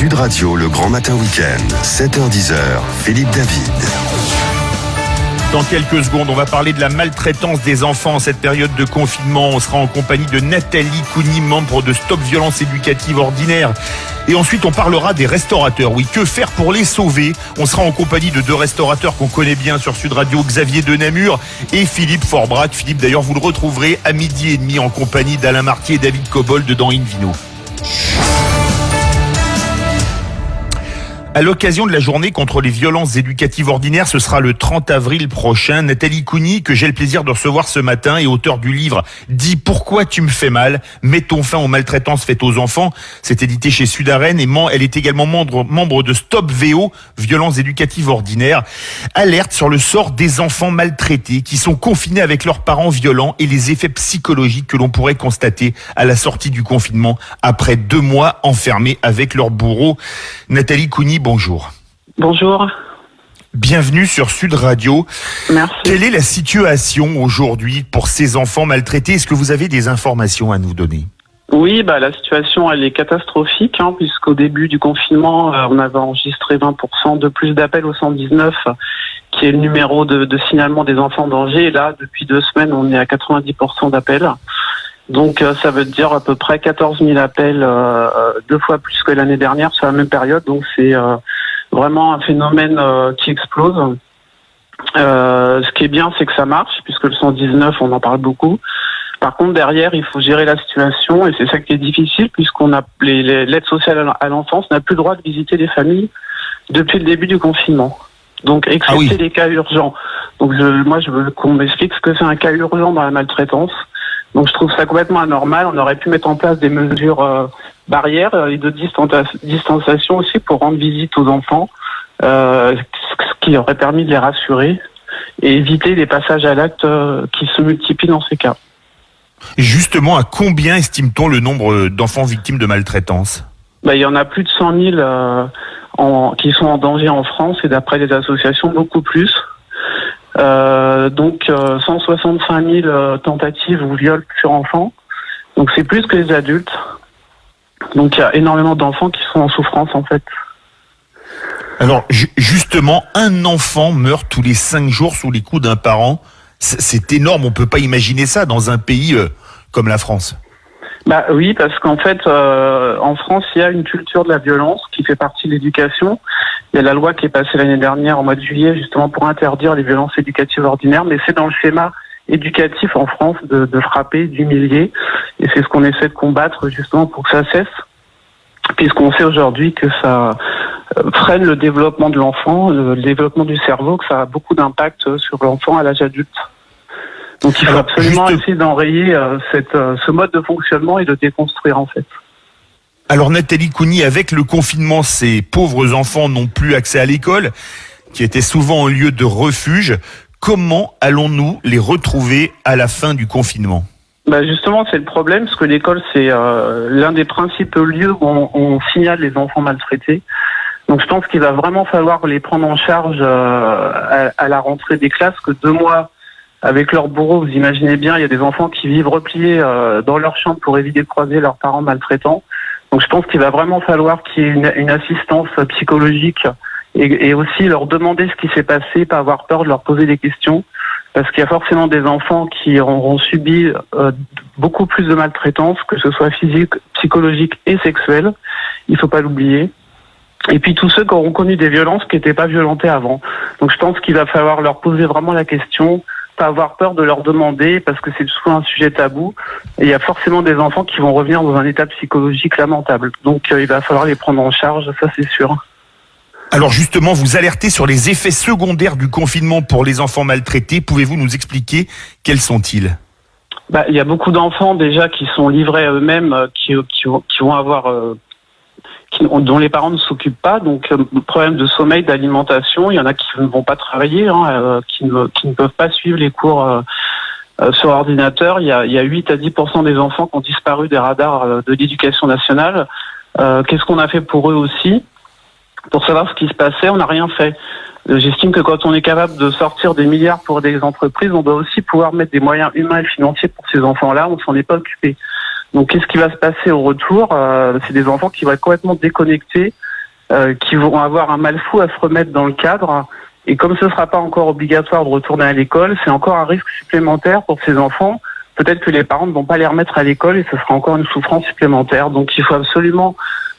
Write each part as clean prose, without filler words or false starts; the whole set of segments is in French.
Sud Radio, le Grand Matin Week-end, 7h-10h, Philippe David. Dans quelques secondes, on va parler de la maltraitance des enfants en cette période de confinement. On sera en compagnie de Nathalie Cougny, membre de Stop Violence Éducative Ordinaire. Et ensuite, on parlera des restaurateurs. Oui, que faire pour les sauver? On sera en compagnie de deux restaurateurs qu'on connaît bien sur Sud Radio, Xavier de Namur et Philippe Forbrac. Philippe, d'ailleurs, vous le retrouverez à 12h30 en compagnie d'Alain Martier et David Cobold dans Invino. À l'occasion de la journée contre les violences éducatives ordinaires, ce sera le 30 avril prochain. Nathalie Cougny, que j'ai le plaisir de recevoir ce matin, est auteure du livre « Dis pourquoi tu me fais mal, mettons fin aux maltraitances faites aux enfants ». C'est édité chez Sud-Arène et elle est également membre de Stop VO, violences éducatives ordinaires. Alerte sur le sort des enfants maltraités qui sont confinés avec leurs parents violents et les effets psychologiques que l'on pourrait constater à la sortie du confinement après 2 mois enfermés avec leurs bourreaux. Nathalie Cougny, bonjour. Bonjour. Bienvenue sur Sud Radio. Merci. Quelle est la situation aujourd'hui pour ces enfants maltraités? Est-ce que vous avez des informations à nous donner? Oui, la situation elle est catastrophique, puisqu'au début du confinement, on avait enregistré 20% de plus d'appels au 119, qui est le numéro de signalement des enfants en danger. Et là, depuis 2 semaines, on est à 90% d'appels. Donc ça veut dire à peu près 14 000 appels, 2 fois plus que l'année dernière sur la même période. Donc c'est vraiment un phénomène qui explose. Ce qui est bien, c'est que ça marche, puisque le 119, on en parle beaucoup. Par contre, derrière, il faut gérer la situation, et c'est ça qui est difficile, puisqu'on a l'aide sociale à l'enfance n'a plus le droit de visiter les familles depuis le début du confinement. Donc excepté les cas urgents. Donc moi, je veux qu'on m'explique ce que c'est un cas urgent dans la maltraitance. Donc je trouve ça complètement anormal. On aurait pu mettre en place des mesures barrières et de distanciation aussi pour rendre visite aux enfants, ce qui aurait permis de les rassurer et éviter les passages à l'acte qui se multiplient dans ces cas. Justement, à combien estime-t-on le nombre d'enfants victimes de maltraitance? Il y en a plus de 100 000 qui sont en danger en France, et d'après les associations, beaucoup plus. Donc 165 000 tentatives ou viols sur enfants. Donc c'est plus que les adultes. Donc il y a énormément d'enfants qui sont en souffrance en fait. Alors justement, un enfant meurt tous les 5 jours sous les coups d'un parent. C'est énorme, on peut pas imaginer ça dans un pays comme la France. Oui, parce qu'en fait, en France, il y a une culture de la violence qui fait partie de l'éducation. Il y a la loi qui est passée l'année dernière, au mois de juillet, justement pour interdire les violences éducatives ordinaires, mais c'est dans le schéma éducatif en France de frapper, d'humilier, et c'est ce qu'on essaie de combattre justement pour que ça cesse, puisqu'on sait aujourd'hui que ça freine le développement de l'enfant, le développement du cerveau, que ça a beaucoup d'impact sur l'enfant à l'âge adulte. Donc il faut absolument essayer d'enrayer ce mode de fonctionnement et de déconstruire en fait. Alors Nathalie Cougny, avec le confinement, ces pauvres enfants n'ont plus accès à l'école, qui était souvent un lieu de refuge. Comment allons-nous les retrouver à la fin du confinement? Justement, c'est le problème, parce que l'école, c'est l'un des principaux lieux où on signale les enfants maltraités. Donc je pense qu'il va vraiment falloir les prendre en charge à la rentrée des classes, que 2 mois avec leurs bourreaux, vous imaginez bien, il y a des enfants qui vivent repliés dans leur chambre pour éviter de croiser leurs parents maltraitants. Donc je pense qu'il va vraiment falloir qu'il y ait une assistance psychologique et aussi leur demander ce qui s'est passé, pas avoir peur de leur poser des questions, parce qu'il y a forcément des enfants qui auront subi beaucoup plus de maltraitance, que ce soit physique, psychologique et sexuelle. Il faut pas l'oublier. Et puis tous ceux qui auront connu des violences qui n'étaient pas violentées avant. Donc je pense qu'il va falloir leur poser vraiment la question, pas avoir peur de leur demander, parce que c'est souvent un sujet tabou, et il y a forcément des enfants qui vont revenir dans un état psychologique lamentable. Donc il va falloir les prendre en charge, ça c'est sûr. Alors justement, vous alertez sur les effets secondaires du confinement pour les enfants maltraités. Pouvez-vous nous expliquer quels sont-ils? Il y a beaucoup d'enfants déjà qui sont livrés à eux-mêmes, qui vont avoir dont les parents ne s'occupent pas, donc problème de sommeil, d'alimentation. Il y en a qui ne vont pas travailler, qui ne peuvent pas suivre les cours sur ordinateur. Il y a 8 à 10% des enfants qui ont disparu des radars de l'éducation nationale. Qu'est-ce qu'on a fait pour eux aussi? Pour savoir ce qui se passait, on n'a rien fait. J'estime que quand on est capable de sortir des milliards pour des entreprises, on doit aussi pouvoir mettre des moyens humains et financiers pour ces enfants-là. On s'en est pas occupé. Donc, qu'est-ce qui va se passer au retour? C'est des enfants qui vont être complètement déconnectés qui vont avoir un mal fou à se remettre dans le cadre. Et comme ce ne sera pas encore obligatoire de retourner à l'école, c'est encore un risque supplémentaire pour ces enfants. Peut-être que les parents ne vont pas les remettre à l'école et ce sera encore une souffrance supplémentaire. Donc il faut absolument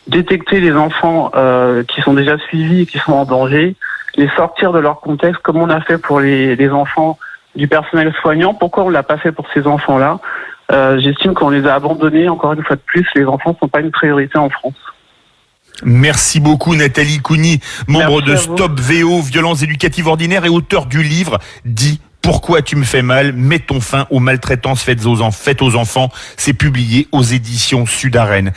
détecter les enfants qui sont déjà suivis et qui sont en danger, les sortir de leur contexte comme on a fait pour les enfants du personnel soignant. Pourquoi on ne l'a pas fait pour ces enfants-là ? J'estime qu'on les a abandonnés. Encore une fois de plus, les enfants ne sont pas une priorité en France. Merci beaucoup Nathalie Cougny, membre de Merci à vous. Stop VO, violences éducatives ordinaires et auteur du livre Dis pourquoi tu me fais mal, mettons fin aux maltraitances faites aux enfants. C'est publié aux éditions Sud-Arène.